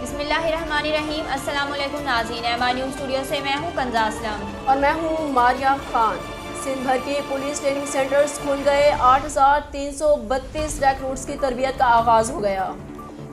बिस्मिल्लाहिर्रहमानिर्रहीम। अस्सलाम वालेकुम नाज़रीन, एमआई न्यूज़ स्टूडियो से मैं हूँ कंजा असलम और मैं हूँ मारिया खान। सिंध भर के पुलिस ट्रेनिंग सेंटर्स खुल गए। 8,332 रिक्रूट्स की तरबियत का आगाज़ हो गया।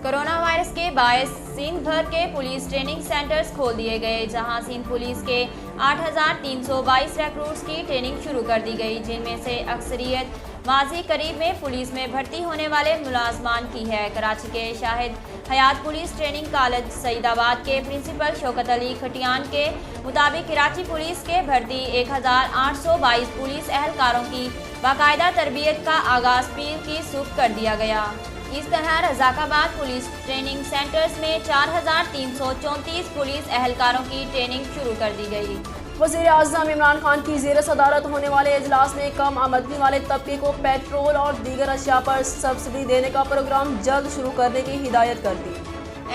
कोरोना वायरस के बायस सिंध भर के पुलिस ट्रेनिंग सेंटर्स खोल दिए गए, जहां सिंध पुलिस के 8,322 रिक्रूट्स की ट्रेनिंग शुरू कर दी गई, जिनमें से अक्सरियत माजी करीब में पुलिस में भर्ती होने वाले मुलाजमान की है। कराची के शाहिद हयात पुलिस ट्रेनिंग कॉलेज सईदाबाद के प्रिंसिपल शौकत अली खटियान के मुताबिक कराची पुलिस के भर्ती 1,822 पुलिस एहलकारों की बाकायदा तरबियत का आगाज़ पीर की सुबह कर दिया गया। इस तरह रज़ाकाबाद पुलिस ट्रेनिंग सेंटर्स में 4,334 पुलिस एहलकारों की ट्रेनिंग शुरू कर दी गई। वज़ीर आज़म इमरान खान की ज़ेर सदारत होने वाले इजलास में कम आमदनी वाले तबके को पेट्रोल और दीगर अशिया पर सब्सिडी देने का प्रोग्राम जल्द शुरू करने की हिदायत कर दी।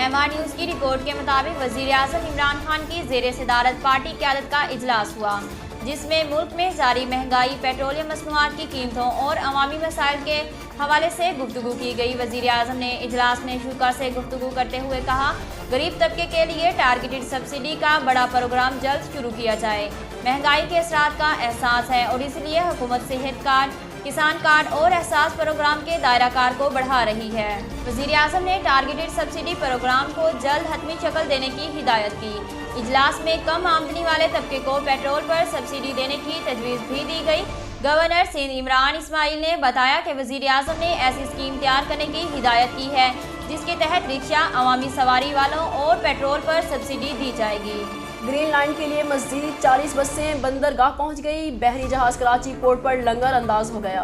एमआर न्यूज़ की रिपोर्ट के मुताबिक वज़ीर आज़म इमरान खान की ज़ेर सदारत पार्टी क़यादत का इजलास हुआ, जिसमें मुल्क में जारी महंगाई, पेट्रोलियम मसनूआत की कीमतों और अवामी मसाइल के हवाले से गुफ्तगू की गई। वज़ीर आज़म ने इजलास में शुरा से गुफ्तगू करते हुए कहा, गरीब तबके के लिए टारगेटेड सब्सिडी का बड़ा प्रोग्राम जल्द शुरू किया जाए। महंगाई के असरात का एहसास है और इसलिए हुकूमत सेहत कार्ड, किसान कार्ड और एहसास प्रोग्राम के दायरा कार को बढ़ा रही है। वज़ीर आज़म ने टारगेटेड सब्सिडी प्रोग्राम को जल्द हतमी शक्ल देने की हिदायत की। इजलास में कम आमदनी वाले तबके को पेट्रोल पर सब्सिडी देने की तजवीज़ भी दी गई। गवर्नर सिंध इमरान इस्माइल ने बताया कि वज़ीर आज़म ने ऐसी स्कीम तैयार करने की हिदायत की है, जिसके तहत रिक्शा, अवामी सवारी वालों और पेट्रोल पर सब्सिडी दी जाएगी। ग्रीन लाइन के लिए मज़ीद 40 बसें बंदरगाह पहुँच गई। बहरी जहाज़ कराची पोर्ट पर लंगर अंदाज हो गया।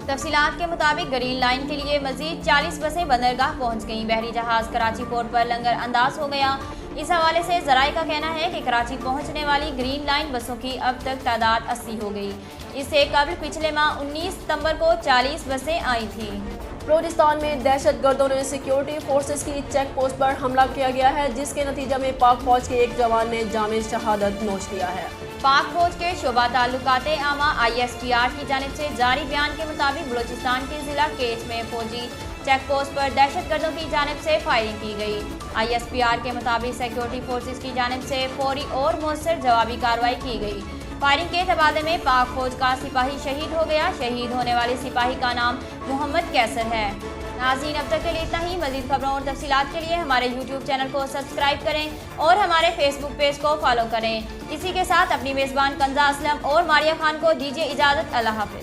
तफसीलात के मुताबिक ग्रीन लाइन के लिए मज़ीद 40 बसें बंदरगाह पहुँच गईं। बहरी जहाज़ कराची पोर्ट पर लंगर अंदाज हो गया। इस हवाले से ज़राए का कहना है कि कराची पहुँचने वाली ग्रीन लाइन बसों की अब तक तादाद 80 हो गई। इससे कबल पिछले माह 19 सितंबर को 40 बसें आई थीं। बलूचिस्तान में दहशतगर्दों ने सिक्योरिटी फोर्सेस की चेक पोस्ट पर हमला किया गया है, जिसके नतीजे में पाक फौज के एक जवान ने जामे शहादत नोश किया है। पाक फौज के शोबा ताल्लुकाते आमा ISPR की जानिब से जारी बयान के मुताबिक बलूचिस्तान के जिला केच में फौजी चेक पोस्ट पर दहशतगर्दों की जानिब से फायरिंग की गई। ISPR के मुताबिक सिक्योरिटी फोर्सेस की जानिब से फौरी और मौसर जवाबी कार्रवाई की गई। फायरिंग के तबादले में पाक फौज का सिपाही शहीद हो गया। शहीद होने वाले सिपाही का नाम मोहम्मद कैसर है। नाज़रीन, अब तक के लिए इतना ही। मज़ीद खबरों और तफसीलात के लिए हमारे YouTube चैनल को सब्सक्राइब करें और हमारे फेसबुक पेज को फॉलो करें। इसी के साथ अपनी मेज़बान कंजा असलम और मारिया खान को दीजिए इजाज़त। अल्लाह हाफ़िज़।